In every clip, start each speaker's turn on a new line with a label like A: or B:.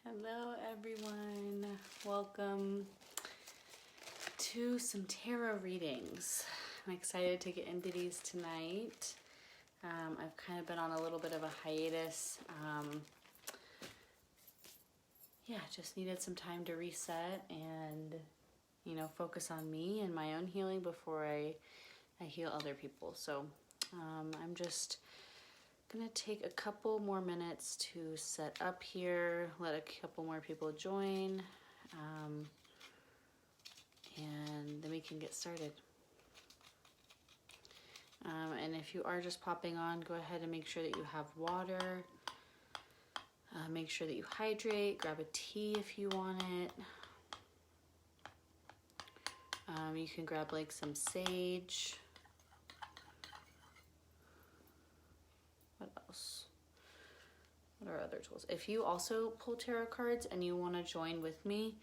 A: Hello everyone, welcome to some tarot readings. I'm excited to get into these tonight. I've kind of been on a little bit of a hiatus. Just needed some time to reset and, focus on me and my own healing before I heal other people. So I'm just gonna take a couple more minutes to set up here, let a couple more people join, and then we can get started. And if you are just popping on, go ahead and make sure that you have water. Make sure that you hydrate, grab a tea if you want it. You can grab like some sage. What else? What are other tools? If you also pull tarot cards and you want to join with me,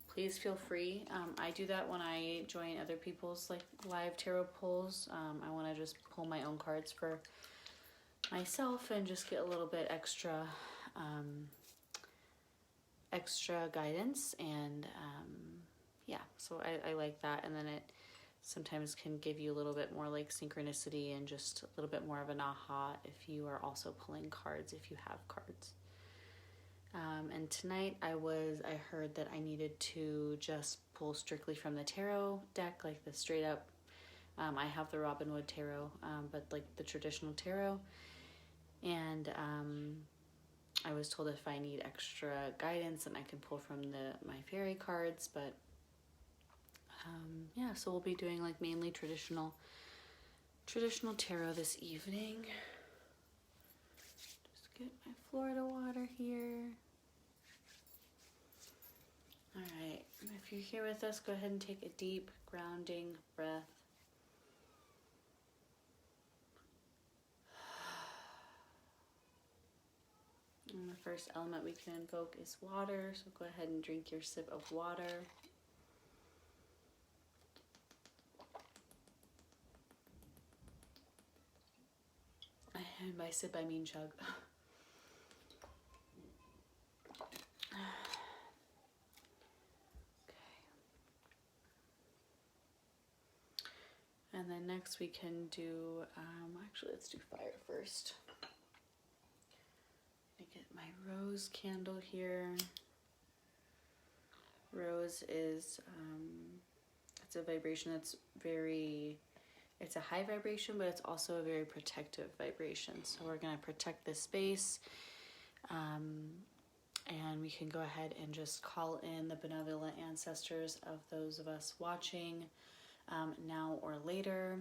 A: please feel free. I do that when I join other people's like live tarot pulls. I want to just pull my own cards for myself and just get a little bit extra guidance, and so I like that. And then it sometimes can give you a little bit more like synchronicity and just a little bit more of an aha if you are also pulling cards, if you have cards. And tonight I heard that I needed to just pull strictly from the tarot deck, like the straight up. I have the Robin Hood tarot, but like the traditional tarot. And I was told if I need extra guidance, then I can pull from my fairy cards. But so we'll be doing like mainly traditional tarot this evening. Just get my Florida water here. All right, if you're here with us, go ahead and take a deep grounding breath. And the first element we can invoke is water, so go ahead and drink your sip of water. And by sip, I mean chug. Okay. And then next we can do, actually let's do fire first. I'm gonna get my rose candle here. Rose is, it's a vibration that's it's a high vibration, but it's also a very protective vibration. So we're going to protect this space. And we can go ahead and just call in the benevolent ancestors of those of us watching now or later.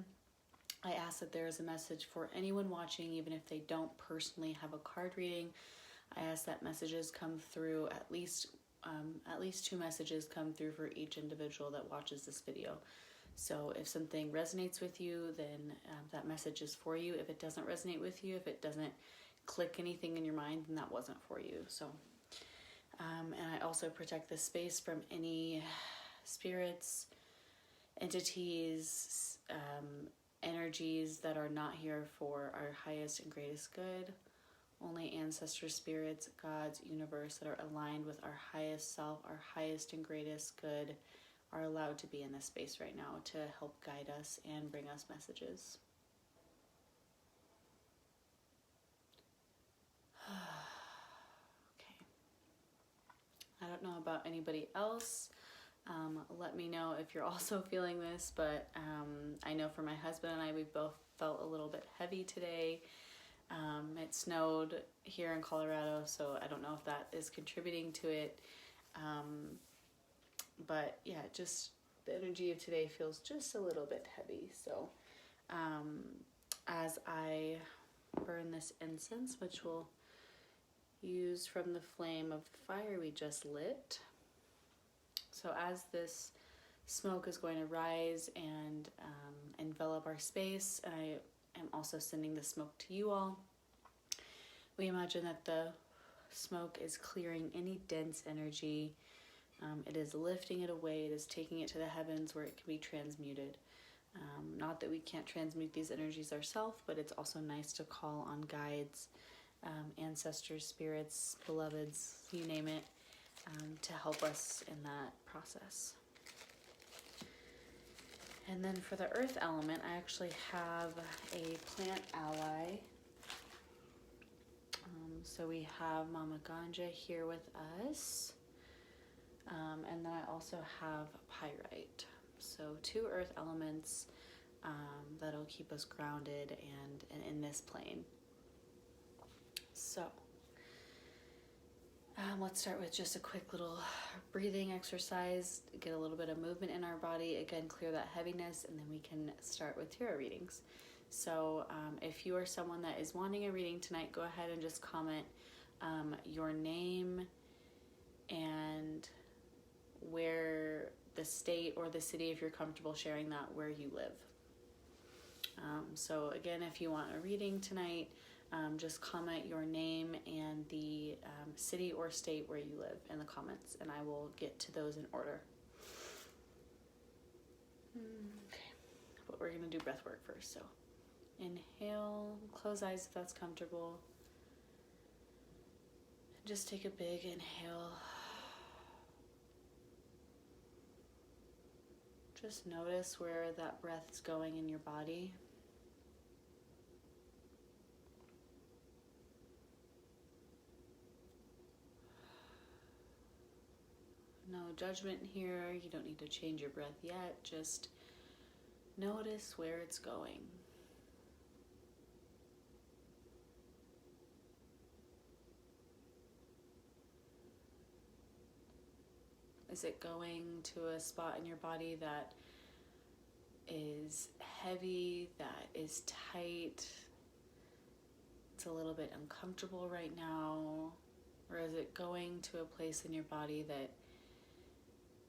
A: I ask that there is a message for anyone watching, even if they don't personally have a card reading. I ask that messages come through, at least 2 messages come through for each individual that watches this video. So if something resonates with you, then that message is for you. If it doesn't resonate with you, if it doesn't click anything in your mind, then that wasn't for you. So, and I also protect this space from any spirits, entities, energies that are not here for our highest and greatest good. Only ancestor spirits, gods, universe that are aligned with our highest self, our highest and greatest good, are allowed to be in this space right now to help guide us and bring us messages. Okay. I don't know about anybody else. Let me know if you're also feeling this, but I know for my husband and I, we both felt a little bit heavy today. It snowed here in Colorado, so I don't know if that is contributing to it. But yeah, just the energy of today feels just a little bit heavy. So as I burn this incense, which we'll use from the flame of the fire we just lit. So as this smoke is going to rise and envelop our space, and I am also sending the smoke to you all, we imagine that the smoke is clearing any dense energy. It is lifting it away. It is taking it to the heavens where it can be transmuted. Not that we can't transmute these energies ourselves, but it's also nice to call on guides, ancestors, spirits, beloveds, you name it, to help us in that process. And then for the earth element, I actually have a plant ally. So we have Mama Ganja here with us. And then I also have pyrite. So 2 earth elements that'll keep us grounded and in this plane. So let's start with just a quick little breathing exercise, get a little bit of movement in our body, again, clear that heaviness, and then we can start with tarot readings. So if you are someone that is wanting a reading tonight, go ahead and just comment your name and where the state or the city, if you're comfortable sharing that, where you live. So again, if you want a reading tonight, just comment your name and the city or state where you live in the comments, and I will get to those in order. Okay, but we're going to do breath work first. So inhale, close eyes if that's comfortable. Just take a big inhale. Just notice where that breath is going in your body. No judgment here. You don't need to change your breath yet. Just notice where it's going. Is it going to a spot in your body that is heavy, that is tight? It's a little bit uncomfortable right now. Or is it going to a place in your body that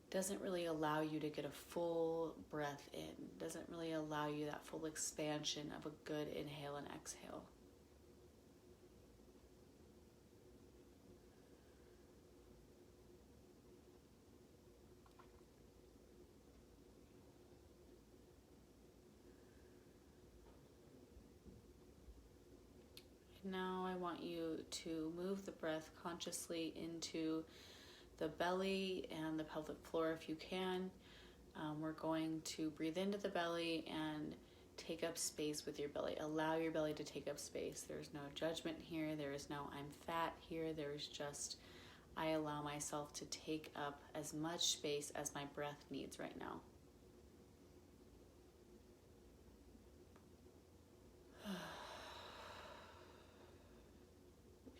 A: doesn't really allow you to get a full breath in, doesn't really allow you that full expansion of a good inhale and exhale? Now I want you to move the breath consciously into the belly and the pelvic floor if you can. We're going to breathe into the belly and take up space with your belly. Allow your belly to take up space. There's no judgment here. There is no I'm fat here. There's just I allow myself to take up as much space as my breath needs right now.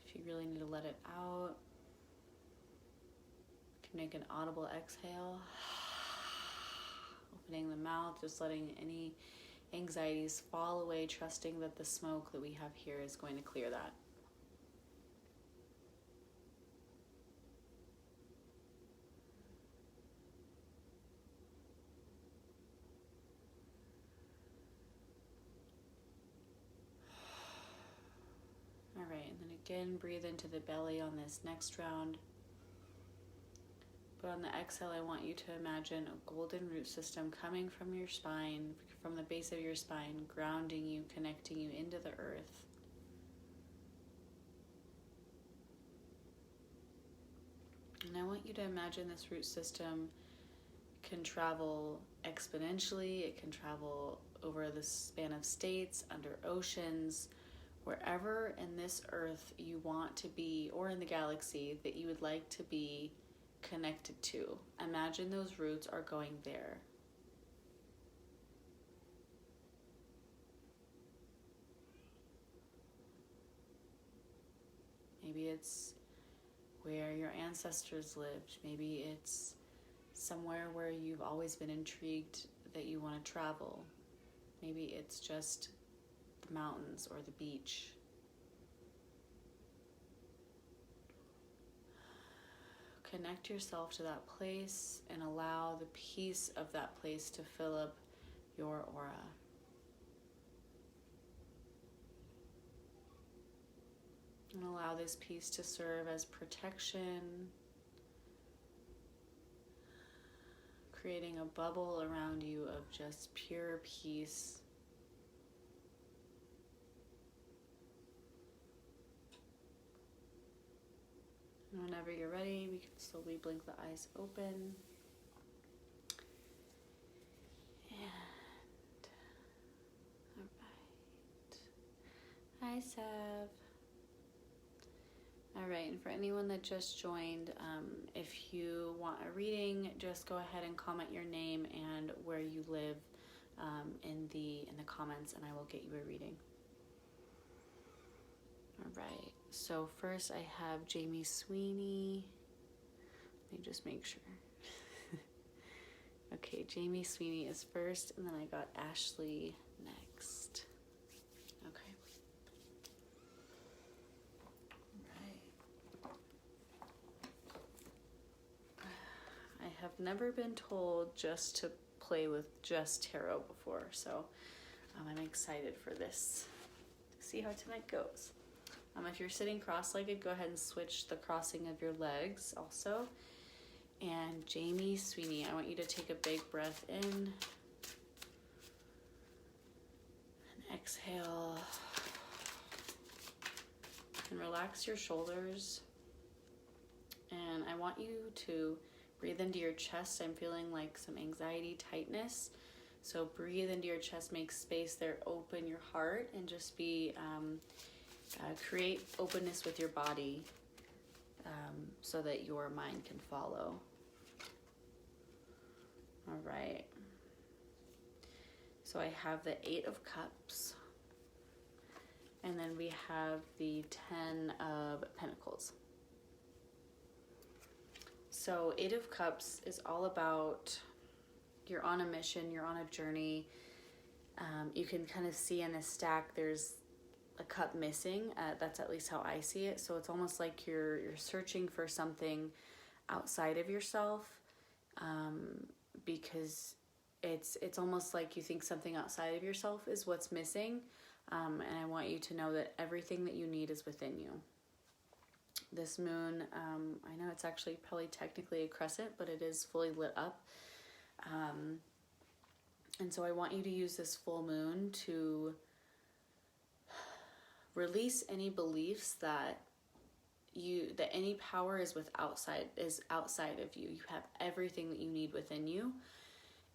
A: If you really need to let it out, you can make an audible exhale. Opening the mouth, just letting any anxieties fall away, trusting that the smoke that we have here is going to clear that. All right, and then again, breathe into the belly on this next round. But on the exhale, I want you to imagine a golden root system coming from your spine, from the base of your spine, grounding you, connecting you into the earth. And I want you to imagine this root system can travel exponentially. It can travel over the span of states, under oceans, wherever in this earth you want to be, or in the galaxy that you would like to be connected to. Imagine those roots are going there. Maybe it's where your ancestors lived. Maybe it's somewhere where you've always been intrigued that you want to travel. Maybe it's just the mountains or the beach. Connect yourself to that place and allow the peace of that place to fill up your aura. And allow this peace to serve as protection, creating a bubble around you of just pure peace. Whenever you're ready, we can slowly blink the eyes open. And, all right. Hi, Sev. All right, and for anyone that just joined, if you want a reading, just go ahead and comment your name and where you live in the comments, and I will get you a reading. All right, so first I have Jamie Sweeney. Let me just make sure. Okay, Jamie Sweeney is first, and then I got Ashley next. Okay. All right. I have never been told just to play with just tarot before, so I'm excited for this. See how tonight goes. If you're sitting cross-legged, go ahead and switch the crossing of your legs also. And Jamie Sweeney, I want you to take a big breath in and exhale. And relax your shoulders. And I want you to breathe into your chest. I'm feeling like some anxiety, tightness. So breathe into your chest, make space there, open your heart, and just be... create openness with your body so that your mind can follow. All right. So I have the 8 of Cups. And then we have the 10 of Pentacles. So 8 of Cups is all about you're on a mission, you're on a journey. You can kind of see in this stack there's a cup missing. That's at least how I see it. So it's almost like you're searching for something outside of yourself, because it's almost like you think something outside of yourself is what's missing. And I want you to know that everything that you need is within you. This moon, I know it's actually probably technically a crescent, but it is fully lit up. And so I want you to use this full moon to release any beliefs that any power is outside of you. You have everything that you need within you,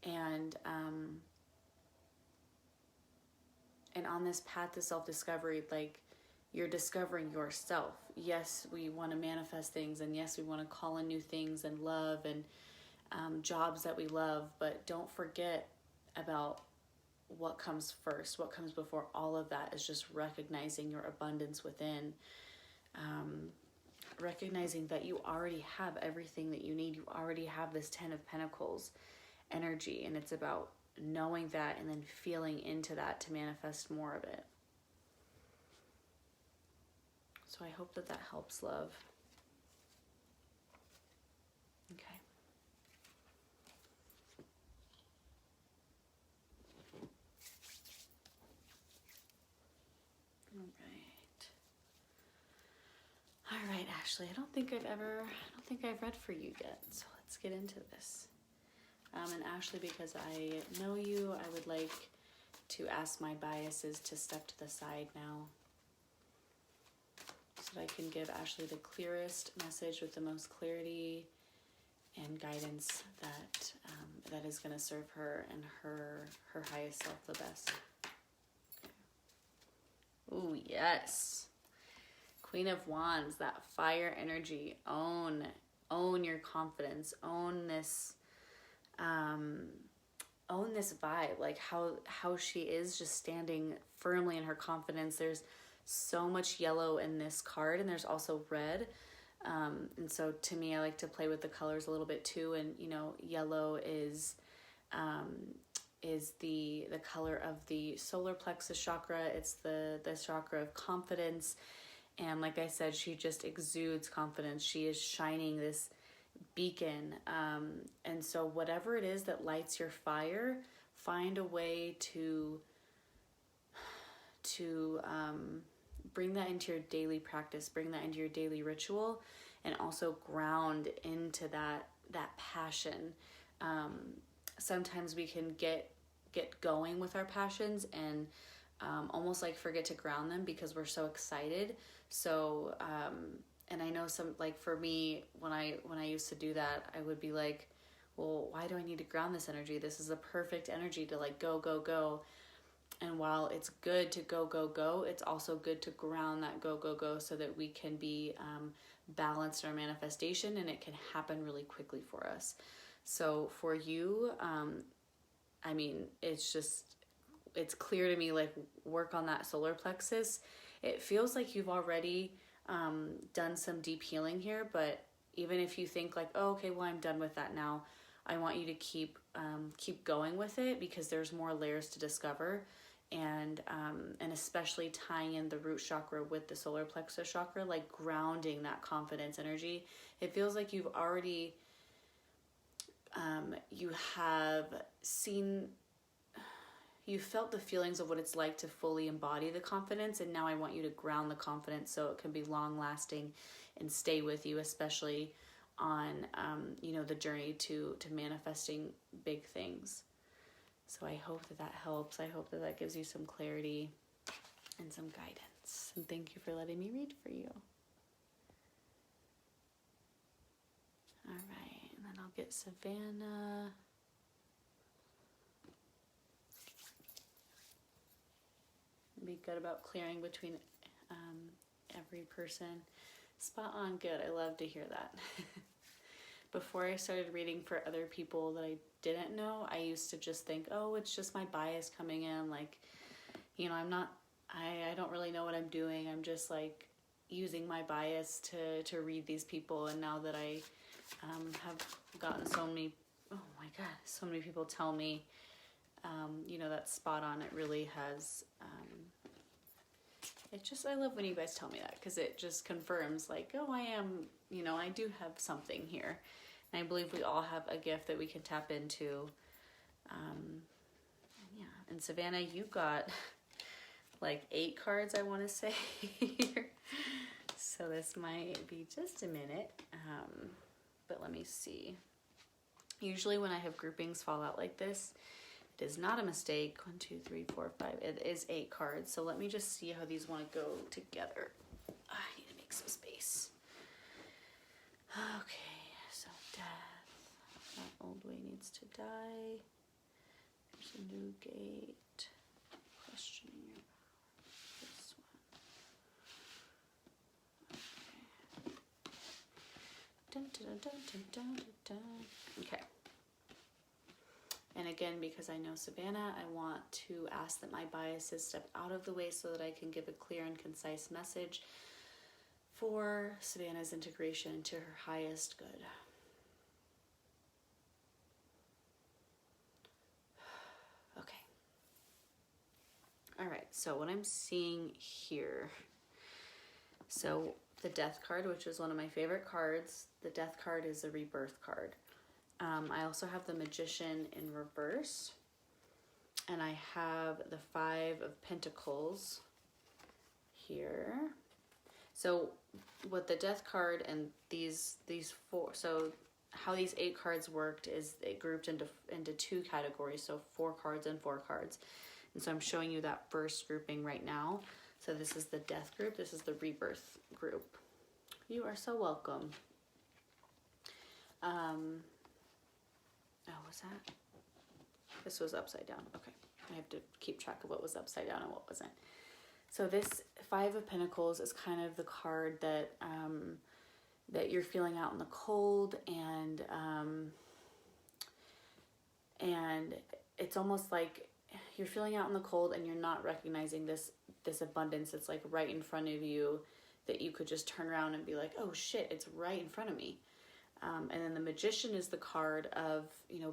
A: and on this path to self-discovery, like you're discovering yourself. Yes, we want to manifest things, and yes, we want to call in new things and love and jobs that we love, but don't forget about what comes first. What comes before all of that is just recognizing your abundance within, recognizing that you already have everything that you need. You already have this 10 of Pentacles energy, and it's about knowing that and then feeling into that to manifest more of it. So I hope that helps, love. Okay. All right, Ashley, I don't think I've read for you yet, so let's get into this. And Ashley, because I know you, I would like to ask my biases to step to the side now, so that I can give Ashley the clearest message with the most clarity and guidance that is going to serve her and her highest self the best. Ooh, yes. Queen of Wands, that fire energy. Own your confidence. Own this vibe. Like how she is just standing firmly in her confidence. There's so much yellow in this card, and there's also red. And so to me, I like to play with the colors a little bit too. And yellow is the color of the solar plexus chakra. It's the chakra of confidence. And like I said, she just exudes confidence. She is shining this beacon. And so whatever it is that lights your fire, find a way to bring that into your daily practice, bring that into your daily ritual, and also ground into that passion. Sometimes we can get going with our passions and almost like forget to ground them because we're so excited. So And I know some, like for me, when I used to do that, I would be like, well, why do I need to ground this energy? This is a perfect energy to like go, go, go. And while it's good to go, go, go, it's also good to ground that go, go, go so that we can be balanced in our manifestation and it can happen really quickly for us. So for you, I mean, it's clear to me, like, work on that solar plexus. It feels like you've already done some deep healing here, but even if you think like, oh, okay, well, I'm done with that now, I want you to keep going with it, because there's more layers to discover. And especially tying in the root chakra with the solar plexus chakra, like grounding that confidence energy. It feels like you've already, you felt the feelings of what it's like to fully embody the confidence. And now I want you to ground the confidence so it can be long lasting and stay with you, especially on, the journey to manifesting big things. So I hope that helps. I hope that gives you some clarity and some guidance. And thank you for letting me read for you. All right, and then I'll get Savannah. Be good about clearing between every person. Spot on, good. I love to hear that. Before I started reading for other people that I didn't know, I used to just think, oh, it's just my bias coming in. Like, I don't really know what I'm doing. I'm just like using my bias to read these people. And now that I have gotten so many people tell me, that's spot on. It really has, I love when you guys tell me that, because it just confirms like, oh, I am, I do have something here. And I believe we all have a gift that we can tap into. And Savannah, you got like 8 cards, I want to say here. So this might be just a minute. But let me see. Usually when I have groupings fall out like this, it is not a mistake. 1, 2, 3, 4, 5. It is 8 cards. So let me just see how these want to go together. I need to make some space. Okay, so death. That old way needs to die. There's a new gate. Questioning your power. This one. Okay. Dun, dun, dun, dun, dun, dun, dun. Okay. And again, because I know Savannah, I want to ask that my biases step out of the way so that I can give a clear and concise message for Savannah's integration into her highest good. Okay. All right, so what I'm seeing here, so the Death card, which is one of my favorite cards, the Death card is a rebirth card. I also have the Magician in reverse, and I have the 5 of Pentacles here. So what the Death card and these 4, so how these 8 cards worked is they grouped into 2 categories, so 4 cards and 4 cards. And so I'm showing you that first grouping right now. So this is the Death group, this is the Rebirth group. You are so welcome. Oh, was that? This was upside down. Okay. I have to keep track of what was upside down and what wasn't. So this 5 of Pentacles is kind of the card that that you're feeling out in the cold, and it's almost like you're feeling out in the cold and you're not recognizing this abundance that's like right in front of you, that you could just turn around and be like, oh shit, it's right in front of me. And then the Magician is the card of,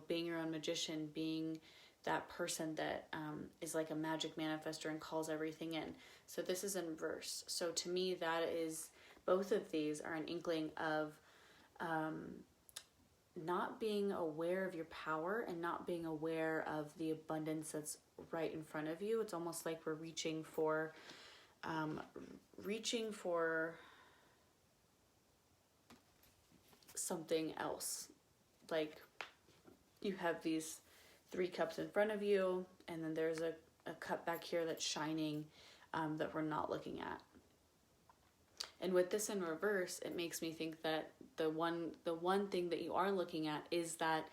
A: being your own magician, being that person that is like a magic manifester and calls everything in. So this is in reverse. So to me, that is, both of these are an inkling of not being aware of your power and not being aware of the abundance that's right in front of you. It's almost like we're reaching for something else. Like you have these 3 cups in front of you, and then there's a cup back here that's shining that we're not looking at. And with this in reverse, it makes me think that the one thing that you are looking at is that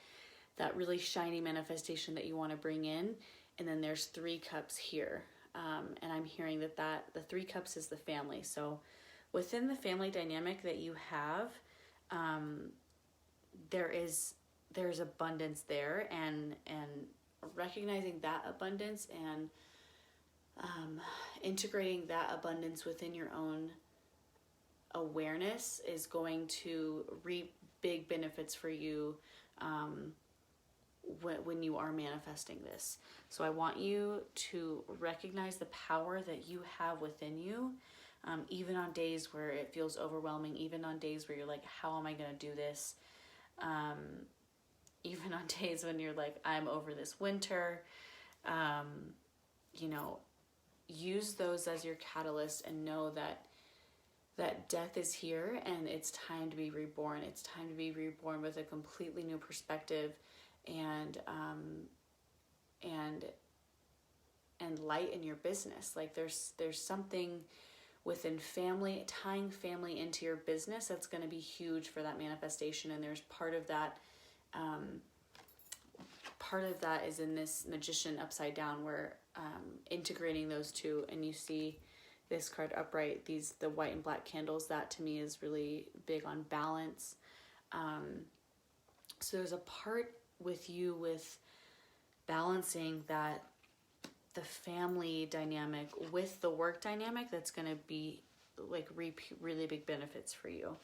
A: really shiny manifestation that you want to bring in. And then there's 3 cups here. And I'm hearing that the 3 cups is the family. So within the family dynamic that you have, there's abundance there, and recognizing that abundance and integrating that abundance within your own awareness is going to reap big benefits for you when you are manifesting this. So I want you to recognize the power that you have within you, even on days where it feels overwhelming, even on days where you're like, how am I going to do this? Even on days when you're like, I'm over this winter, use those as your catalyst, and know that death is here and it's time to be reborn. It's time to be reborn with a completely new perspective and light in your business. Like there's something within family, tying family into your business, that's going to be huge for that manifestation. And there's part of that is in this Magician upside down, where integrating those two, and you see this card upright, the white and black candles, that to me is really big on balance. So there's a part with you with balancing that the family dynamic with the work dynamic that's going to be like reap really big benefits for you.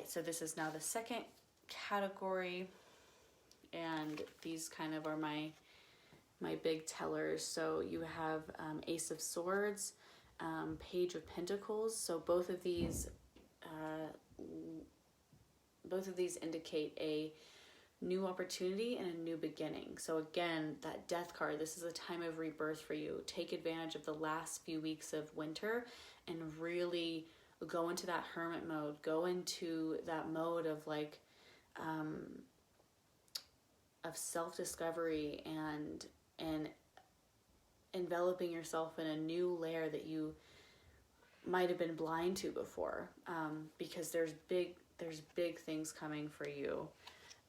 A: So this is now the second category, and these kind of are my big tellers. So you have Ace of Swords, Page of Pentacles. So both of these indicate a new opportunity and a new beginning. So again, that Death card, this is a time of rebirth for you. Take advantage of the last few weeks of winter and really go into that hermit mode. Go into that mode of like of self-discovery and enveloping yourself in a new layer that you might have been blind to before, because there's big things coming for you.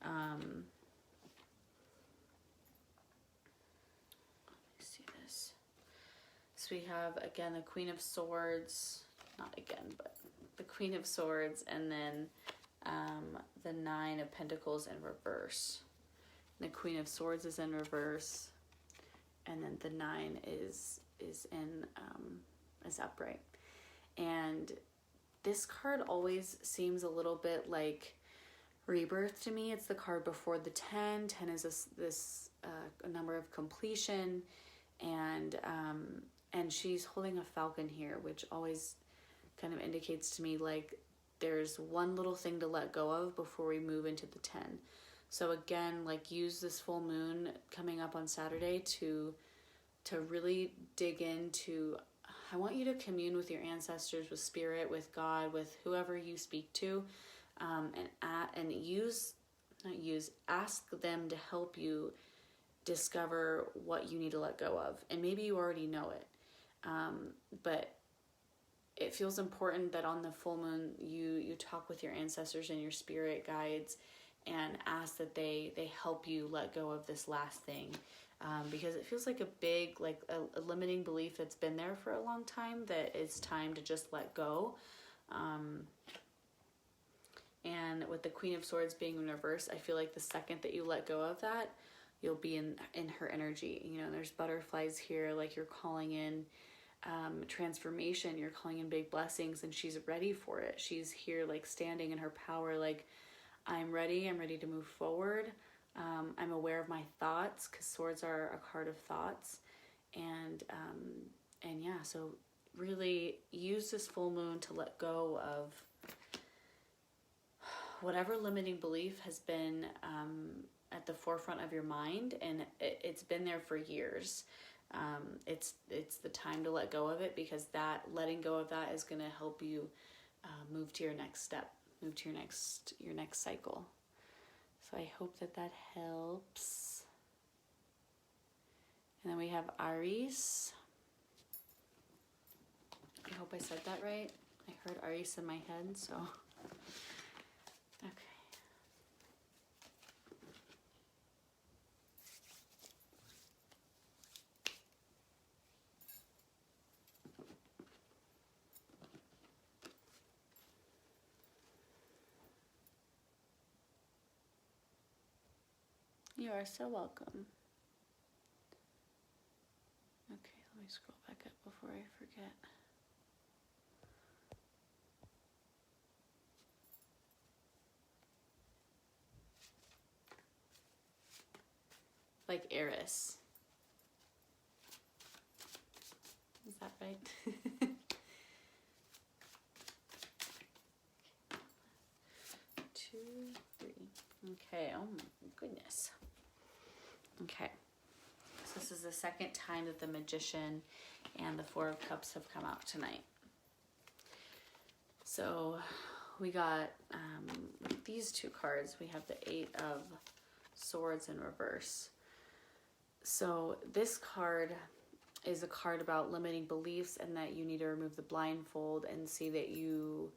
A: Let me see this. So we have again the Queen of Swords, not again, but the Queen of Swords, and then the Nine of Pentacles in reverse. The Queen of Swords is in reverse, and then the 9 is upright. And this card always seems a little bit like rebirth to me. It's the card before the 10. 10 is this a number of completion, and she's holding a falcon here, which always kind of indicates to me like there's one little thing to let go of before we move into the 10. So again, like use this full moon coming up on Saturday to really dig into, I want you to commune with your ancestors, with spirit, with God, with whoever you speak to, ask them to help you discover what you need to let go of. And maybe you already know it, but it feels important that on the full moon you talk with your ancestors and your spirit guides and ask that they help you let go of this last thing, because it feels like a big, like a limiting belief that's been there for a long time, that it's time to just let go. And with the Queen of Swords being in reverse, I feel like the second that you let go of that, you'll be in her energy. You know, there's butterflies here, like you're calling in transformation, you're calling in big blessings, and she's ready for it. She's here like standing in her power, like I'm ready to move forward. I'm aware of my thoughts, because swords are a card of thoughts. And yeah, so really use this full moon to let go of whatever limiting belief has been at the forefront of your mind, and it's been there for years. It's the time to let go of it, because that letting go of that is going to help you move to your next step, move to your next cycle. So I hope that helps. And then we have Aries. I hope I said that right. I heard Aries in my head, so. Okay. You are so welcome. Okay, let me scroll back up before I forget. Like Aries. Is that right? 2, 3. Okay, oh my goodness. Okay, so this is the second time that the Magician and the Four of Cups have come out tonight. So we got these two cards. We have the Eight of Swords in reverse. So this card is a card about limiting beliefs and that you need to remove the blindfold and see that you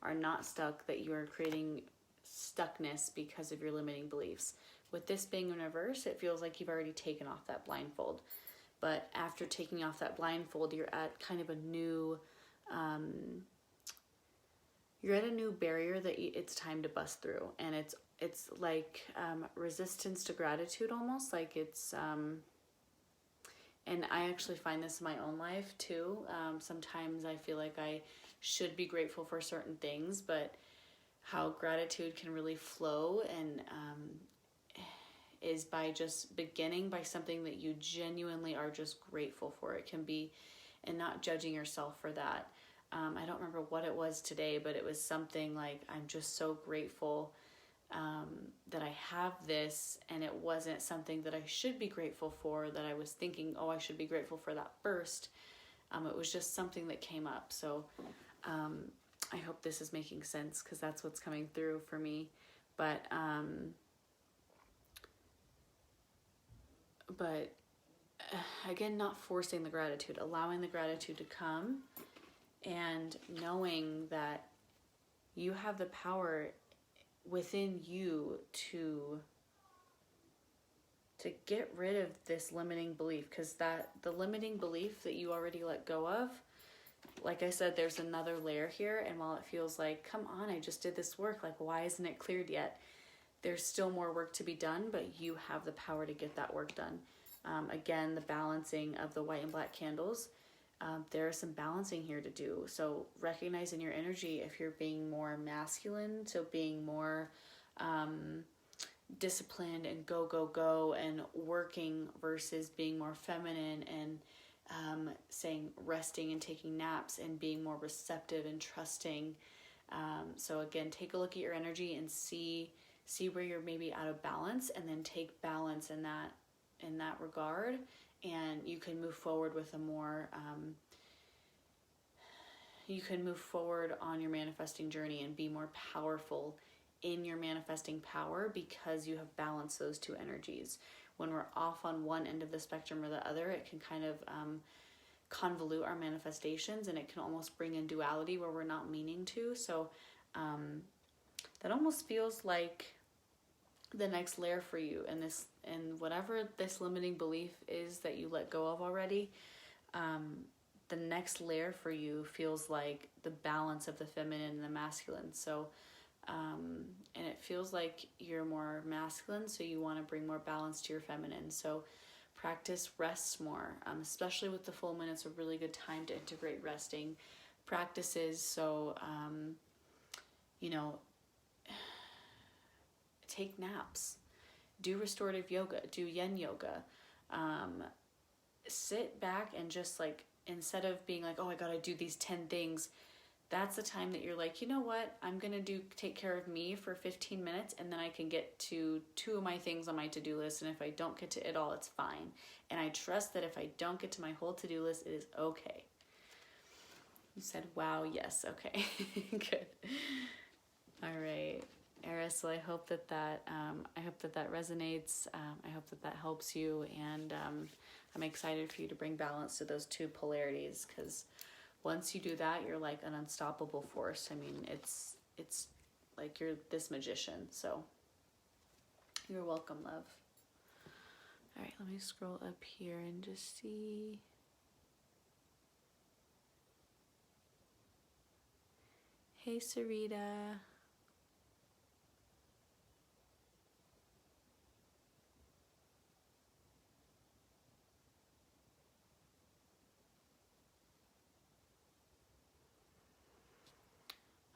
A: are not stuck, that you are creating stuckness because of your limiting beliefs. With this being in reverse, it feels like you've already taken off that blindfold. But after taking off that blindfold, you're at kind of a new, you're at a new barrier that it's time to bust through. And it's like resistance to gratitude almost, like it's, and I actually find this in my own life too. Sometimes I feel like I should be grateful for certain things, but how gratitude can really flow and is by just beginning by something that you genuinely are just grateful for. It can be, and not judging yourself for that. I don't remember what it was today, but it was something like, I'm just so grateful that I have this, and it wasn't something that I should be grateful for, that I was thinking, oh, I should be grateful for that first. It was just something that came up. So I hope this is making sense, because that's what's coming through for me. But again, not forcing the gratitude, allowing the gratitude to come, and knowing that you have the power within you to get rid of this limiting belief, because the limiting belief that you already let go of, like I said, there's another layer here, and while it feels like, come on, I just did this work, like why isn't it cleared yet? There's still more work to be done, but you have the power to get that work done. Again, the balancing of the white and black candles, there is some balancing here to do. So recognizing your energy, if you're being more masculine, so being more disciplined and go and working, versus being more feminine and saying resting and taking naps and being more receptive and trusting. So again, take a look at your energy and see where you're maybe out of balance, and then take balance in that regard, and you can move forward with a more you can move forward on your manifesting journey and be more powerful in your manifesting power, because you have balanced those two energies. When we're off on one end of the spectrum or the other, it can kind of convolute our manifestations, and it can almost bring in duality where we're not meaning to. So that almost feels like the next layer for you, and whatever this limiting belief is that you let go of already, the next layer for you feels like the balance of the feminine and the masculine. So and it feels like you're more masculine, so you want to bring more balance to your feminine. So practice rest more, especially with the full moon. It's a really good time to integrate resting practices. So take naps, do restorative yoga, do yin yoga, sit back and just like, instead of being like, oh, I gotta do these 10 things, that's the time that you're like, you know what, I'm gonna take care of me for 15 minutes, and then I can get to 2 of my things on my to-do list, and if I don't get to it all, it's fine. And I trust that if I don't get to my whole to-do list, it is okay. You said, wow, yes, okay, good. All right, Aries, so I hope that resonates. I hope that helps you, and I'm excited for you to bring balance to those two polarities, because once you do that, you're like an unstoppable force. I mean, it's like you're this magician. So you're welcome, love. All right, let me scroll up here and just see. Hey, Sarita.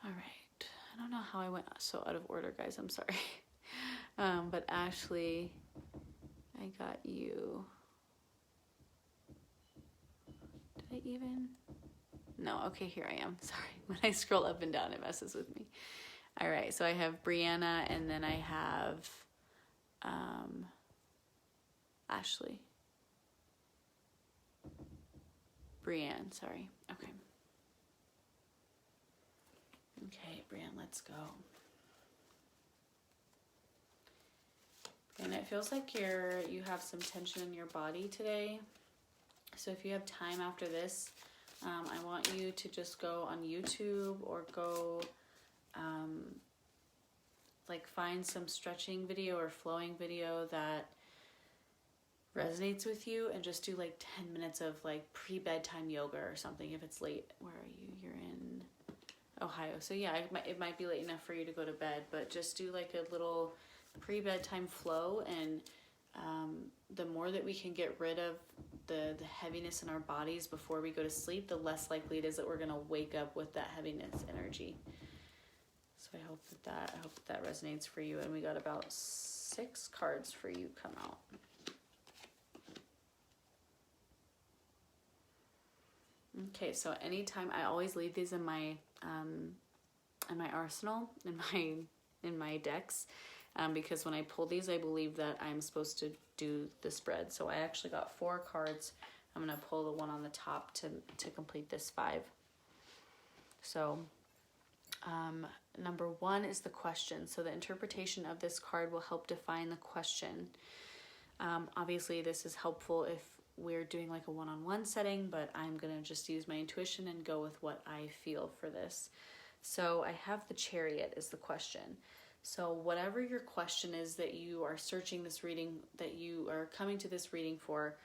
A: All right. I don't know how I went so out of order, guys. I'm sorry. But Ashley, I got you. Did I even? No, okay, here I am. Sorry. When I scroll up and down, it messes with me. All right, so I have Brianna, and then I have Ashley. Brianne, sorry. Okay. Okay, Brianne, let's go. And it feels like you have some tension in your body today. So if you have time after this, I want you to just go on YouTube or go like find some stretching video or flowing video that resonates with you, and just do like 10 minutes of like pre-bedtime yoga or something if it's late. Where are you? You're in Ohio. So yeah, it might be late enough for you to go to bed, but just do like a little pre-bedtime flow, and the more that we can get rid of the heaviness in our bodies before we go to sleep, the less likely it is that we're going to wake up with that heaviness energy. So I hope that resonates for you. And we got about 6 cards for you come out. Okay, so anytime, I always leave these in my arsenal, in my decks, because when I pull these, I believe that I'm supposed to do the spread. So I actually got 4 cards. I'm gonna pull the one on the top to complete this 5. So number 1 is the question. So the interpretation of this card will help define the question. Obviously, this is helpful if we're doing like a one-on-one setting, but I'm gonna just use my intuition and go with what I feel for this. So I have the Chariot as the question. So whatever your question is that you are searching this reading, that you are coming to this reading for,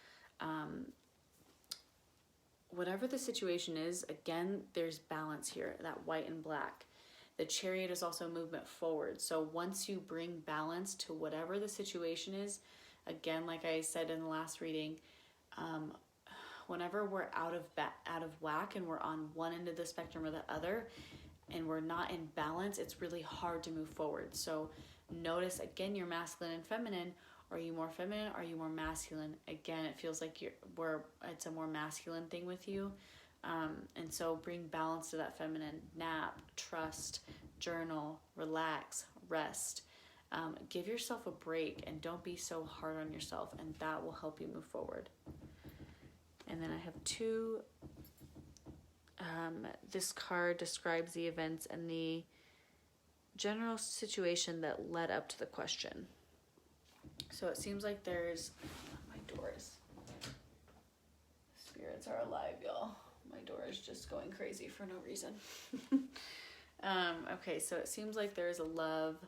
A: whatever the situation is, again, there's balance here, that white and black. The Chariot is also movement forward. So once you bring balance to whatever the situation is, again, like I said in the last reading, whenever we're out of whack and we're on one end of the spectrum or the other, and we're not in balance, it's really hard to move forward. So notice again your masculine and feminine. Are you more feminine? Are you more masculine? Again, it feels like it's a more masculine thing with you. And so bring balance to that feminine. Nap, trust, journal, relax, rest. Give yourself a break and don't be so hard on yourself, and that will help you move forward. And then I have 2. This card describes the events and the general situation that led up to the question. So it seems like there's... my doors. Spirits are alive, y'all. My door is just going crazy for no reason. Okay, so it seems like there's a love...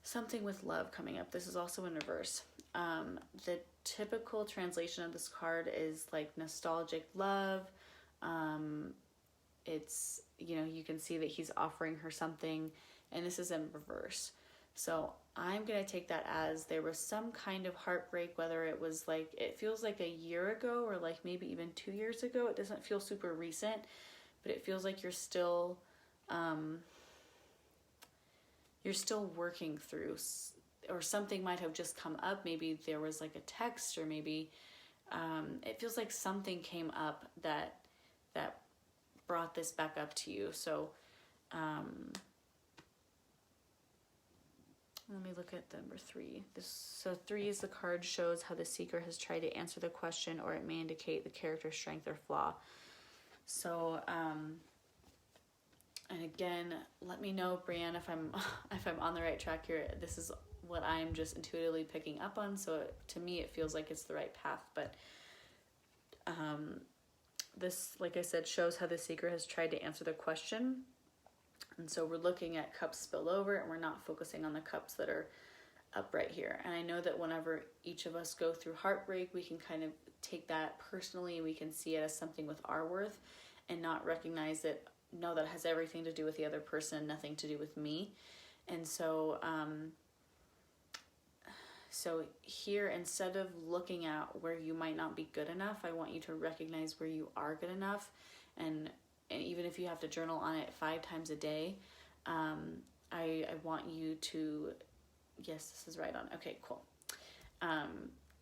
A: something with love coming up. This is also in reverse. The typical translation of this card is like nostalgic love. It's, you can see that he's offering her something, and this is in reverse. So I'm going to take that as there was some kind of heartbreak, whether it was like, it feels like a year ago or like maybe even 2 years ago. It doesn't feel super recent, but it feels like you're still working through, or something might have just come up. Maybe there was like a text, or maybe it feels like something came up that brought this back up to you. So let me look at number 3. So 3 is the card shows how the seeker has tried to answer the question, or it may indicate the character's strength or flaw. So and again, let me know, Brianne, if I'm on the right track here. This is what I'm just intuitively picking up on. So to me, it feels like it's the right path. But this, like I said, shows how the seeker has tried to answer the question. And so we're looking at cups spilled over, and we're not focusing on the cups that are up right here. And I know that whenever each of us go through heartbreak, we can kind of take that personally. We can see it as something with our worth and not recognize that, no, that has everything to do with the other person, nothing to do with me. And so, so here, instead of looking at where you might not be good enough, I want you to recognize where you are good enough. And even if you have to journal on it 5 times a day, I want you to, yes, this is right on. Okay, cool.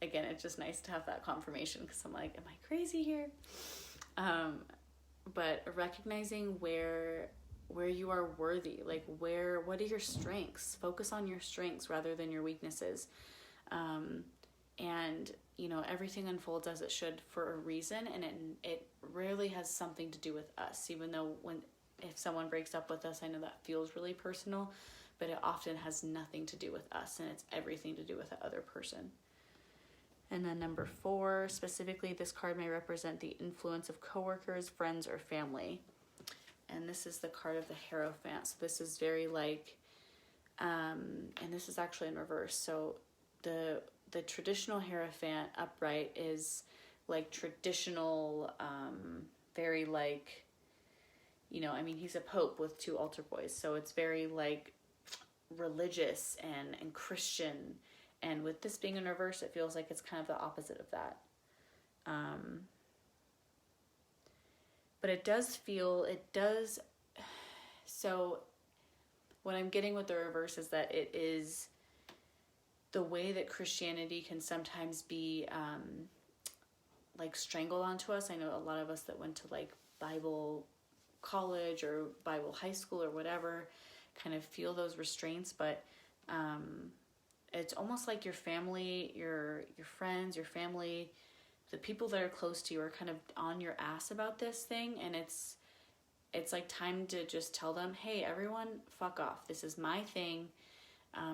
A: Again, it's just nice to have that confirmation, because I'm like, am I crazy here? But recognizing where you are worthy, like what are your strengths? Focus on your strengths rather than your weaknesses. And everything unfolds as it should for a reason, and it rarely has something to do with us, even though if someone breaks up with us, I know that feels really personal, but it often has nothing to do with us, and it's everything to do with the other person. And then number 4, specifically, this card may represent the influence of coworkers, friends, or family. And this is the card of the Hierophant. So this is very like, and this is actually in reverse. So the traditional Hierophant upright is like traditional, very like, he's a pope with 2 altar boys. So it's very like religious and Christian. And with this being in reverse, it feels like it's kind of the opposite of that. But it does, so what I'm getting with the reverse is that it is the way that Christianity can sometimes be like strangled onto us. I know a lot of us that went to like Bible college or Bible high school or whatever kind of feel those restraints, but it's almost like your family, your friends, your family, the people that are close to you are kind of on your ass about this thing, and it's like time to just tell them, hey, everyone, fuck off. This is my thing.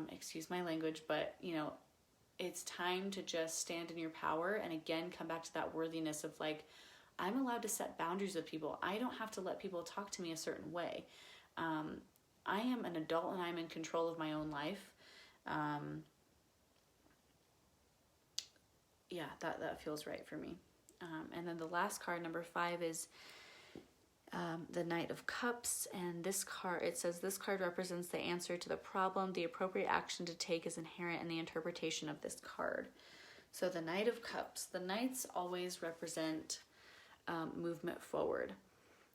A: Excuse my language, but it's time to just stand in your power, and again, come back to that worthiness of like, I'm allowed to set boundaries with people. I don't have to let people talk to me a certain way. I am an adult, and I'm in control of my own life. Yeah, that feels right for me. And then the last card, number 5, is the Knight of Cups. And this card, it says this card represents the answer to the problem. The appropriate action to take is inherent in the interpretation of this card. So the Knight of Cups. The Knights always represent movement forward.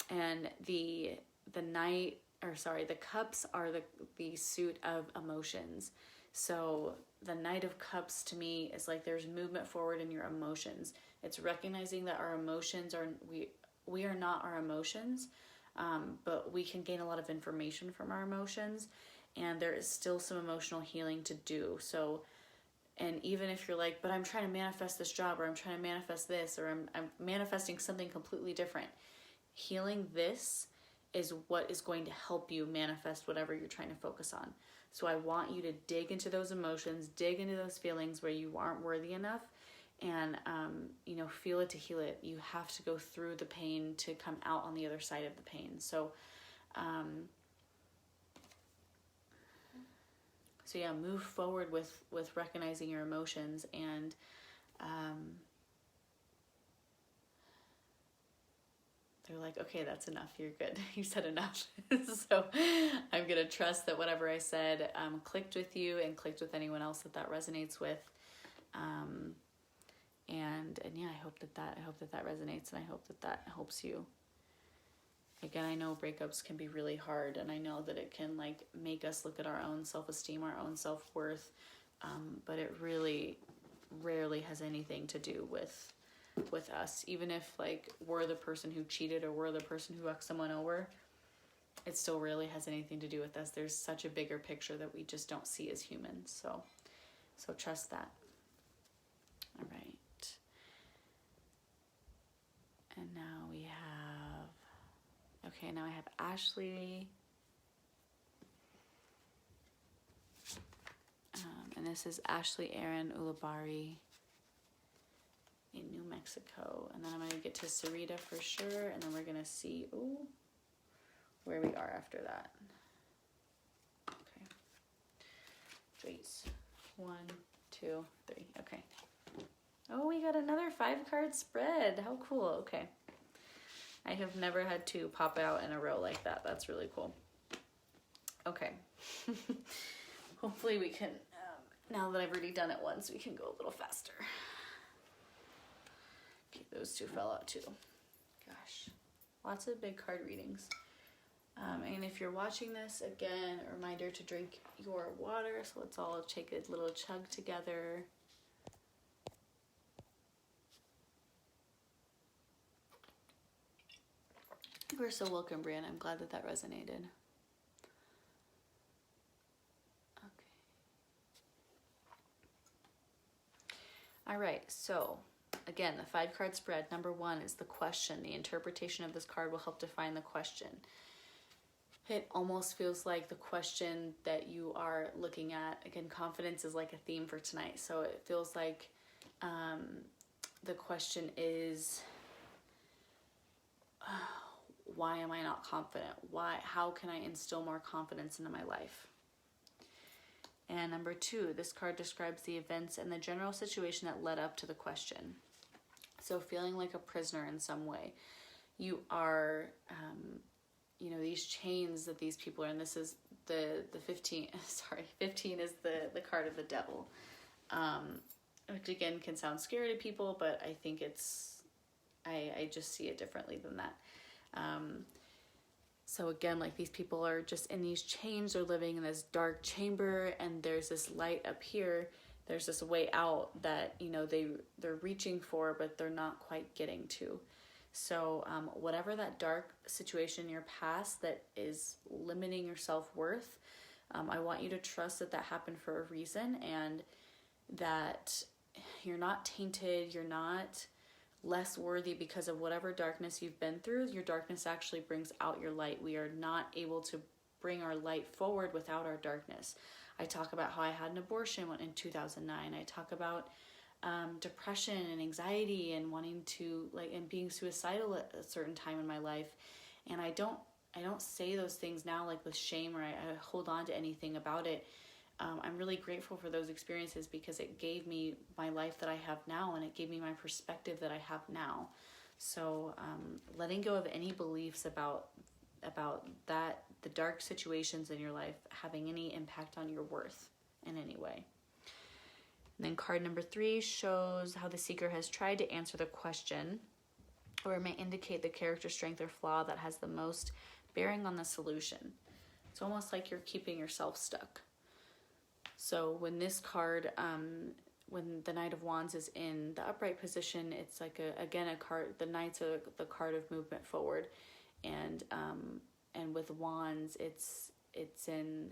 A: And the cups are the suit of emotions. So the Knight of Cups to me is like there's movement forward in your emotions. It's recognizing that our emotions we are not our emotions, but we can gain a lot of information from our emotions, and there is still some emotional healing to do. So, and even if you're like, but I'm trying to manifest this job, or I'm trying to manifest this, or I'm manifesting something completely different, healing this is what is going to help you manifest whatever you're trying to focus on. So I want you to dig into those emotions, dig into those feelings where you aren't worthy enough, and feel it to heal it. You have to go through the pain to come out on the other side of the pain. So yeah, move forward with recognizing your emotions, and they're like, okay, that's enough. You're good. You said enough. So I'm going to trust that whatever I said clicked with you and clicked with anyone else that resonates with. And yeah, I hope that resonates, and I hope that helps you. Again, I know breakups can be really hard, and I know that it can like make us look at our own self-esteem, our own self-worth. But it really rarely has anything to do with us. Even if like we're the person who cheated, or we're the person who fucked someone over, it still rarely has anything to do with us. There's such a bigger picture that we just don't see as humans. So trust that. All right. And now we have, now I have Ashley. And this is Ashley Aaron Ulabari in New Mexico. And then I'm going to get to Sarita for sure. And then we're going to see where we are after that. Okay. Jeez. 1, 2, 3. Okay. Oh, we got another 5-card spread. How cool. Okay. I have never had 2 pop out in a row like that. That's really cool. Okay. Hopefully we can, now that I've already done it once, we can go a little faster. Okay, those 2 fell out too. Gosh, lots of big card readings. And if you're watching this, again, a reminder to drink your water. So let's all take a little chug together. You're so welcome, Brian. I'm glad that that resonated. All right, so again, the 5-card spread. Number 1 is the question. The interpretation of this card will help define the question. It almost feels like the question that you are looking at. Again, confidence is like a theme for tonight. So it feels like the question is, why am I not confident? How can I instill more confidence into my life? And number 2, this card describes the events and the general situation that led up to the question. So feeling like a prisoner in some way. You are, these chains that these people are in. This is the 15, 15 is the card of the devil. Which again can sound scary to people, but I think I just see it differently than that. So again, like these people are just in these chains, they're living in this dark chamber, and there's this light up here. There's this way out that, they're reaching for, but they're not quite getting to. So whatever that dark situation in your past that is limiting your self-worth, I want you to trust that happened for a reason, and that you're not tainted, you're not less worthy because of whatever darkness you've been through. Your darkness actually brings out your light. We are not able to bring our light forward without our darkness. I talk about how I had an abortion in 2009. I talk about depression and anxiety and wanting to and being suicidal at a certain time in my life. And I don't say those things now with shame, or I hold on to anything about it. I'm really grateful for those experiences because it gave me my life that I have now, and it gave me my perspective that I have now. So letting go of any beliefs about that, the dark situations in your life having any impact on your worth in any way. And then card number 3 shows how the seeker has tried to answer the question, or it may indicate the character strength or flaw that has the most bearing on the solution. It's almost like you're keeping yourself stuck. So when this card, when the Knight of Wands is in the upright position, it's like a card. The Knights are the card of movement forward, and with Wands, it's in.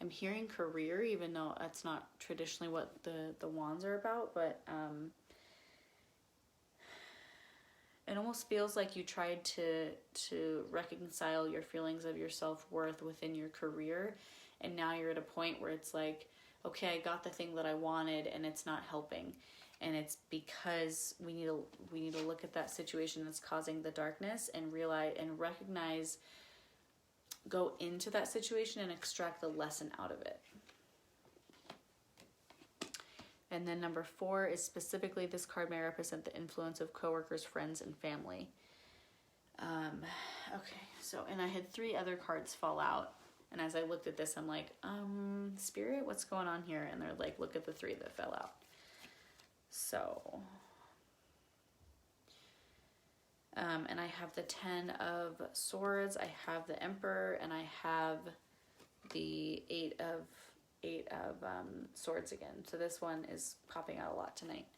A: I'm hearing career, even though that's not traditionally what the Wands are about, but it almost feels like you tried to reconcile your feelings of your self-worth within your career. And now you're at a point where it's like, okay, I got the thing that I wanted and it's not helping. And it's because we need to look at that situation that's causing the darkness and realize and recognize, go into that situation and extract the lesson out of it. And then number 4 is specifically, this card may represent the influence of coworkers, friends, and family. Okay, so, and I had 3 other cards fall out. And as I looked at this, I'm like, Spirit, what's going on here? And they're like, look at the 3 that fell out. So, and I have the 10 of Swords, I have the Emperor, and I have the 8 of Swords again. So this one is popping out a lot tonight.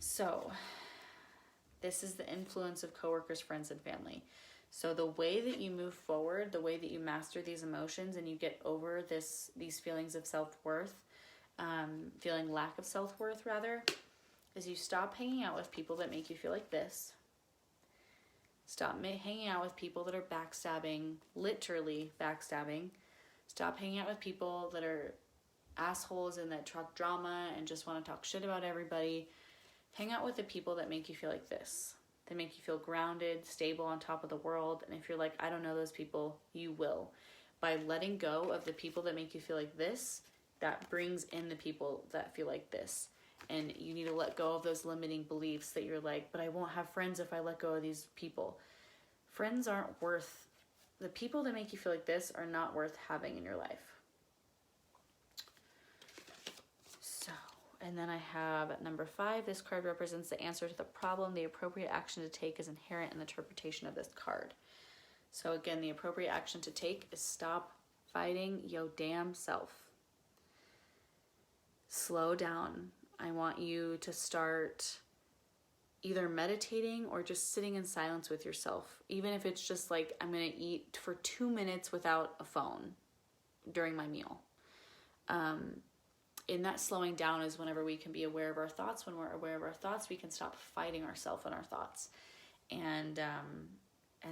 A: So, this is the influence of coworkers, friends, and family. So the way that you move forward, the way that you master these emotions and you get over these feelings of self-worth, feeling lack of self-worth rather, is you stop hanging out with people that make you feel like this. Stop hanging out with people that are backstabbing, literally backstabbing. Stop hanging out with people that are assholes and that talk drama and just want to talk shit about everybody. Hang out with the people that make you feel like this. They make you feel grounded, stable, on top of the world. And if you're like, I don't know those people, you will. By letting go of the people that make you feel like this, that brings in the people that feel like this. And you need to let go of those limiting beliefs that you're like, but I won't have friends if I let go of these people. Friends aren't worth, the people that make you feel like this are not worth having in your life. So, and then I have at number 5, this card represents the answer to the problem. The appropriate action to take is inherent in the interpretation of this card. So again, the appropriate action to take is stop fighting yo damn self. Slow down. I want you to start either meditating or just sitting in silence with yourself. Even if it's just like, I'm going to eat for 2 minutes without a phone during my meal. In that slowing down is whenever we can be aware of our thoughts. When we're aware of our thoughts, we can stop fighting ourselves and our thoughts. And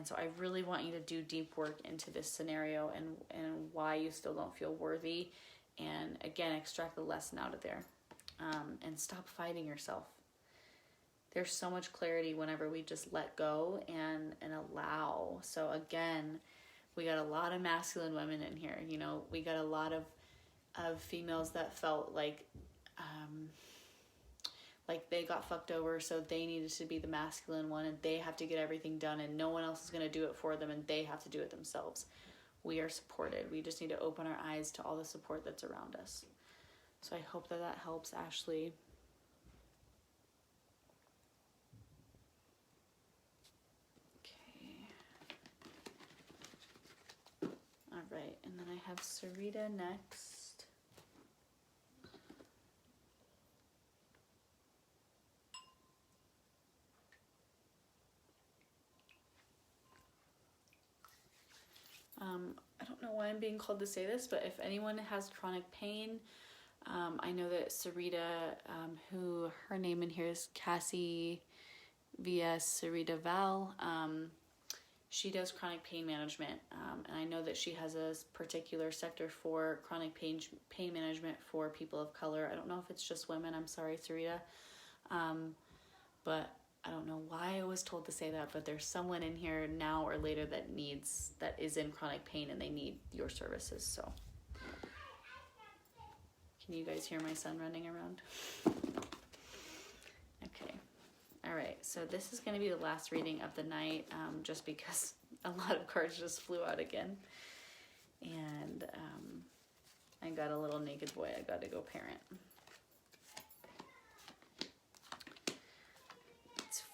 A: so I really want you to do deep work into this scenario and why you still don't feel worthy. And again, extract the lesson out of there. And stop fighting yourself. There's so much clarity whenever we just let go and allow. So again, we got a lot of masculine women in here. You know, we got a lot of females that felt like they got fucked over, so they needed to be the masculine one and they have to get everything done and no one else is going to do it for them and they have to do it themselves. We are supported. We just need to open our eyes to all the support that's around us. So I hope that helps, Ashley. Okay. All right, and then I have Sarita next. I don't know why I'm being called to say this, but if anyone has chronic pain, I know that Sarita, who her name in here is Cassie vs. Sarita Val, she does chronic pain management, and I know that she has a particular sector for chronic pain management for people of color. I don't know if it's just women. I'm sorry, Sarita, but I don't know why I was told to say that, but there's someone in here now or later that is in chronic pain and they need your services. So can you guys hear my son running around? Okay. All right. So this is going to be the last reading of the night, just because a lot of cards just flew out again. And I got a little naked boy I got to go parent.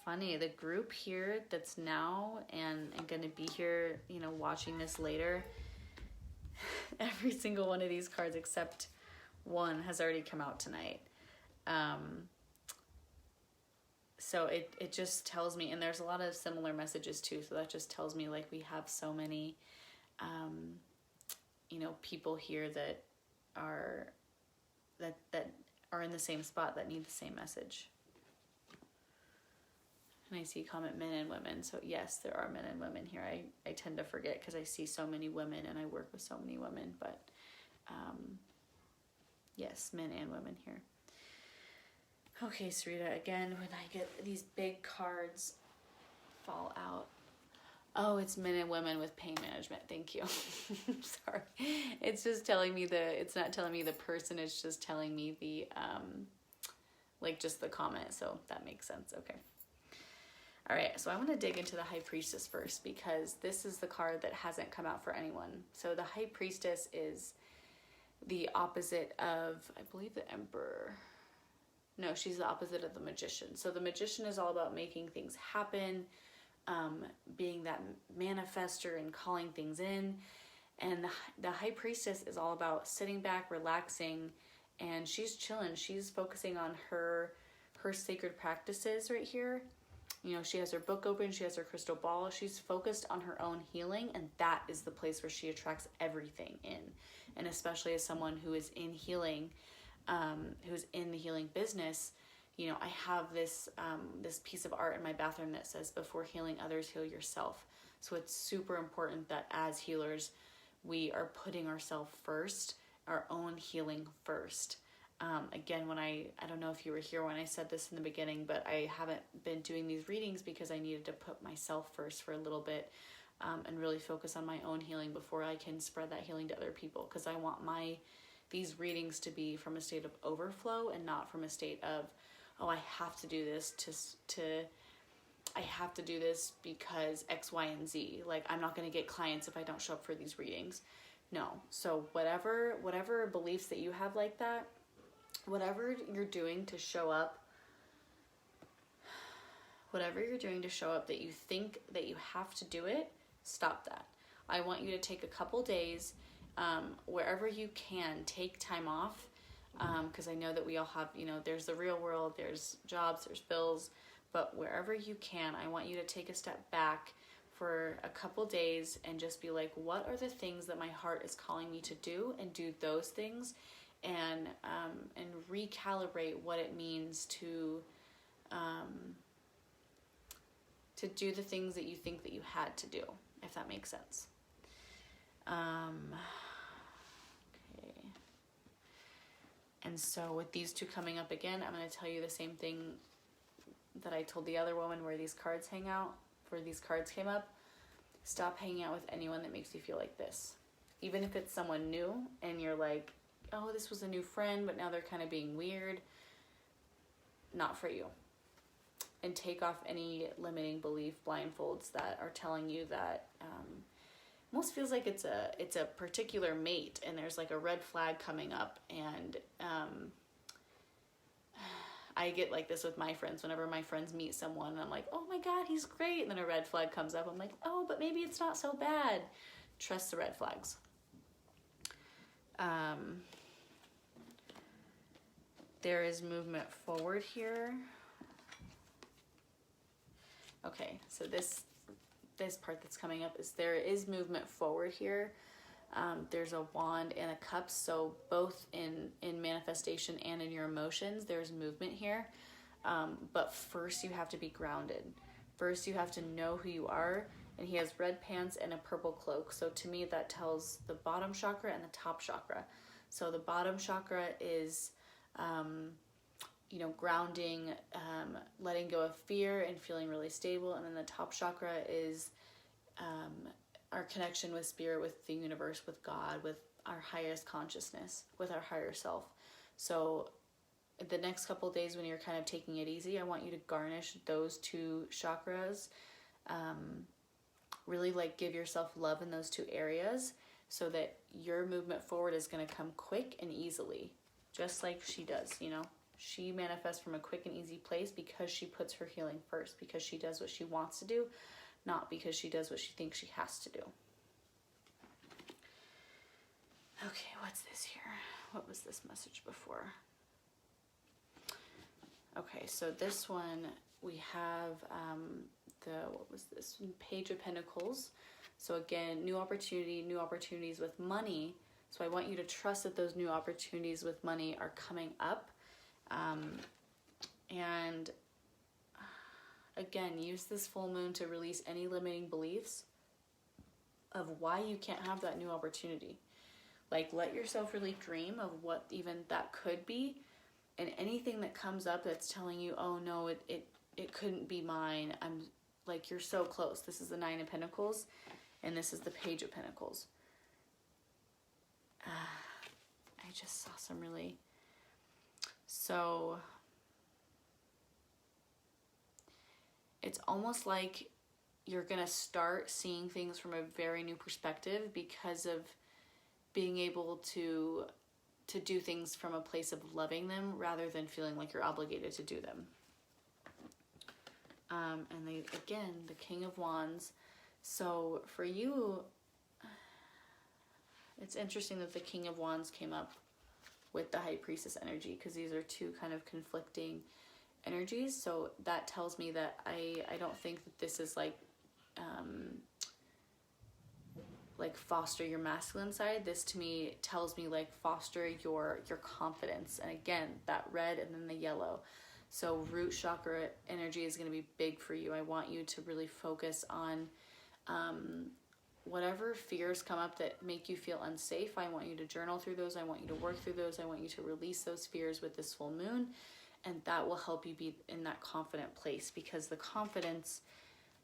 A: Funny, the group here that's now and going to be here, you know, watching this later, every single one of these cards except one has already come out tonight. So it just tells me, and there's a lot of similar messages too, so that just tells me like we have so many you know, people here that are in the same spot that need the same message. And I see comment men and women. So yes, there are men and women here. I tend to forget because I see so many women and I work with so many women. But yes, men and women here. Okay, Sarita, again, when I get these big cards fall out. Oh, it's men and women with pain management. Thank you. Sorry. It's just telling me it's not telling me the person. It's just telling me the, like just the comment. So that makes sense. Okay. All right, so I want to dig into the High Priestess first because this is the card that hasn't come out for anyone. So the High Priestess is the opposite of, I believe, the Emperor. No, she's the opposite of the Magician. So the Magician is all about making things happen, being that manifester and calling things in. And the High Priestess is all about sitting back, relaxing, and she's chilling. She's focusing on her sacred practices right here. You know, she has her book open, she has her crystal ball, she's focused on her own healing, and that is the place where she attracts everything in. And especially as someone who is in healing, who's in the healing business, you know, I have this piece of art in my bathroom that says, before healing others, heal yourself. So it's super important that as healers, we are putting ourselves first our own healing first. Again, when I don't know if you were here when I said this in the beginning, but I haven't been doing these readings because I needed to put myself first for a little bit, and really focus on my own healing before I can spread that healing to other people. Because I want these readings to be from a state of overflow and not from a state of, oh, I have to do this I have to do this because X, Y, and Z. Like, I'm not going to get clients if I don't show up for these readings. No. So whatever beliefs that you have like that, whatever you're doing to show up that you think that you have to do it, stop that. I want you to take a couple days, wherever you can, take time off, because I know that we all have, there's the real world, there's jobs, there's bills, but wherever you can, I want you to take a step back for a couple days and just be like, what are the things that my heart is calling me to do, and do those things, and recalibrate what it means to do the things that you think that you had to do, if that makes sense. Okay. And so with these two coming up again, I'm going to tell you the same thing that I told the other woman where these cards came up. Stop hanging out with anyone that makes you feel like this. Even if it's someone new and you're like, oh, this was a new friend, but now they're kind of being weird. Not for you. And take off any limiting belief blindfolds that are telling you that almost feels like it's a particular mate, and there's like a red flag coming up. And I get like this with my friends. Whenever my friends meet someone, I'm like, oh my God, he's great. And then a red flag comes up. I'm like, oh, but maybe it's not so bad. Trust the red flags. There is movement forward here. Okay, so this part that's coming up is there is movement forward here. There's a wand and a cup, so both in manifestation and in your emotions, there's movement here. But first you have to be grounded. First you have to know who you are, and he has red pants and a purple cloak. So to me that tells the bottom chakra and the top chakra. So the bottom chakra is grounding, letting go of fear and feeling really stable. And then the top chakra is our connection with spirit, with the universe, with God, with our highest consciousness, with our higher self. So the next couple of days when you're kind of taking it easy, I want you to garnish those two chakras. Really give yourself love in those two areas so that your movement forward is going to come quick and easily, just like she does, She manifests from a quick and easy place because she puts her healing first, because she does what she wants to do, not because she does what she thinks she has to do. Okay, what's this here? What was this message before? Okay, so this one we have Page of Pentacles. So again, new opportunities with money. So I want you to trust that those new opportunities with money are coming up. And again, use this full moon to release any limiting beliefs of why you can't have that new opportunity. Let yourself really dream of what even that could be, and anything that comes up that's telling you, oh no, it couldn't be mine. I'm you're so close. This is the Nine of Pentacles, and this is the Page of Pentacles. I just saw some really... So it's almost like you're going to start seeing things from a very new perspective because of being able to do things from a place of loving them rather than feeling like you're obligated to do them. And the King of Wands. So for you, it's interesting that the King of Wands came up with the High Priestess energy, because these are two kind of conflicting energies. So that tells me that I don't think that this is foster your masculine side. This to me tells me foster your confidence. And again, that red and then the yellow. So root chakra energy is going to be big for you. I want you to really focus on whatever fears come up that make you feel unsafe, I want you to journal through those. I want you to work through those. I want you to release those fears with this full moon. And that will help you be in that confident place, because the confidence,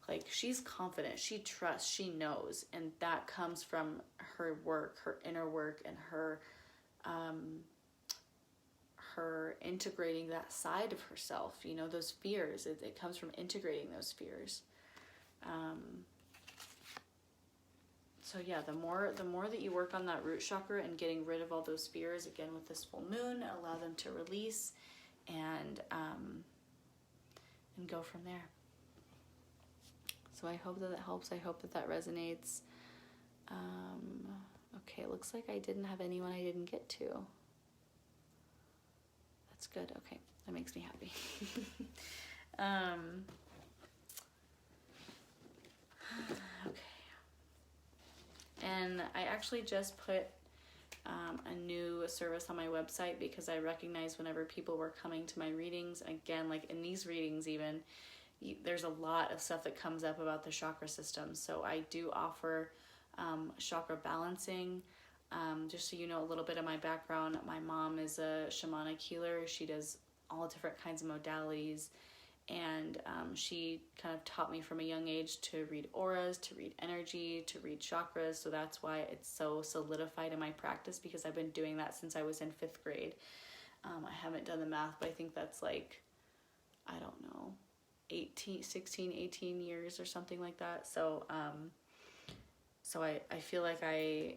A: like, she's confident, she trusts, she knows. And that comes from her work, her inner work, and her integrating that side of herself, you know, those fears. It comes from integrating those fears. So yeah, the more that you work on that root chakra and getting rid of all those fears, again with this full moon, allow them to release, and go from there. So I hope that helps. I hope that resonates. Okay, it looks like I didn't have anyone I didn't get to. That's good. Okay, that makes me happy. Okay. And I actually just put a new service on my website, because I recognize whenever people were coming to my readings, again, like in these readings even, there's a lot of stuff that comes up about the chakra system. So I do offer chakra balancing. Just so you know a little bit of my background, my mom is a shamanic healer. She does all different kinds of modalities. And she kind of taught me from a young age to read auras, to read energy, to read chakras. So that's why it's so solidified in my practice, because I've been doing that since I was in 5th grade. I haven't done the math, but I think that's like, I don't know, 16, 18 years or something like that. So I feel like I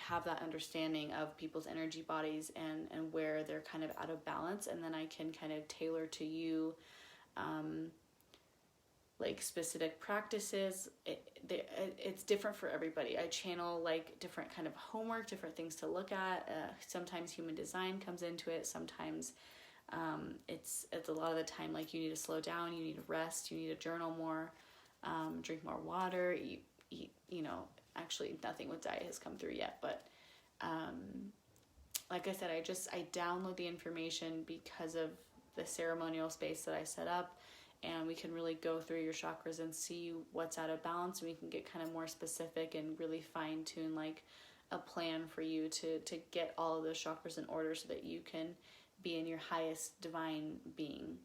A: have that understanding of people's energy bodies and where they're kind of out of balance, and then I can kind of tailor to you like specific practices. It's different for everybody. I channel like different kind of homework, different things to look at. Sometimes human design comes into it. Sometimes it's a lot of the time like you need to slow down, you need to rest, you need to journal more, drink more water, eat, you know. Actually, nothing with diet has come through yet, but like I said, I download the information because of the ceremonial space that I set up, and we can really go through your chakras and see what's out of balance, and we can get kind of more specific and really fine tune like a plan for you to get all of those chakras in order, so that you can be in your highest divine being,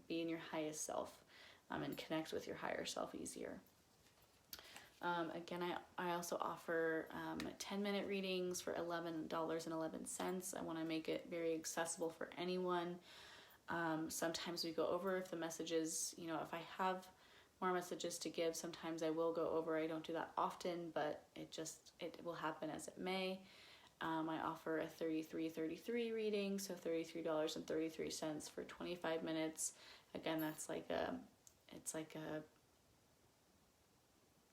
A: be in your highest self, and connect with your higher self easier. Again, I also offer 10-minute readings for $11.11. I want to make it very accessible for anyone. Sometimes we go over if the messages, you know, if I have more messages to give, sometimes I will go over. I don't do that often, but it will happen as it may. I offer a 33 reading, so $33.33 for 25 minutes. Again, that's like it's like a,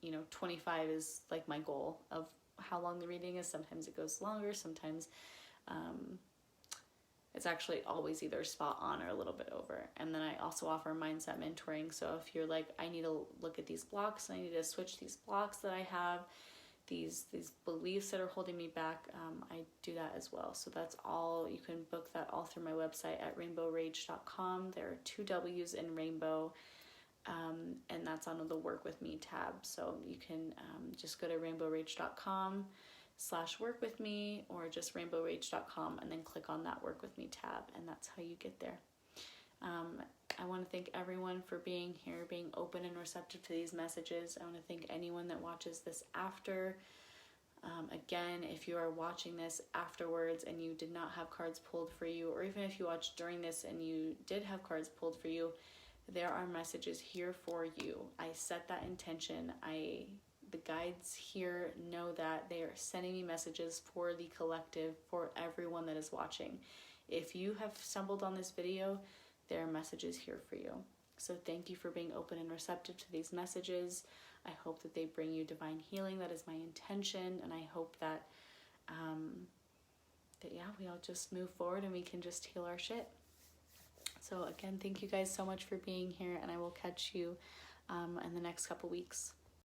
A: you know, 25 is like my goal of how long the reading is. Sometimes it goes longer, sometimes it's actually always either spot on or a little bit over. And then I also offer mindset mentoring. So if you're like, I need to look at these blocks, I need to switch these blocks that I have, these beliefs that are holding me back, I do that as well. So that's all. You can book that all through my website at rainbowrage.com. There are 2 W's in rainbow. And that's on the Work With Me tab. So you can just go to rainbowrage.com/workwithme, or just rainbowrage.com and then click on that Work With Me tab, and that's how you get there. I want to thank everyone for being here, being open and receptive to these messages. I want to thank anyone that watches this after. Again, if you are watching this afterwards and you did not have cards pulled for you, or even if you watched during this and you did have cards pulled for you, there are messages here for you. I set that intention. The guides here know that they are sending me messages for the collective, for everyone that is watching. If you have stumbled on this video, there are messages here for you. So thank you for being open and receptive to these messages. I hope that they bring you divine healing. That is my intention. And I hope that, we all just move forward and we can just heal our shit. So again, thank you guys so much for being here, and I will catch you in the next couple weeks.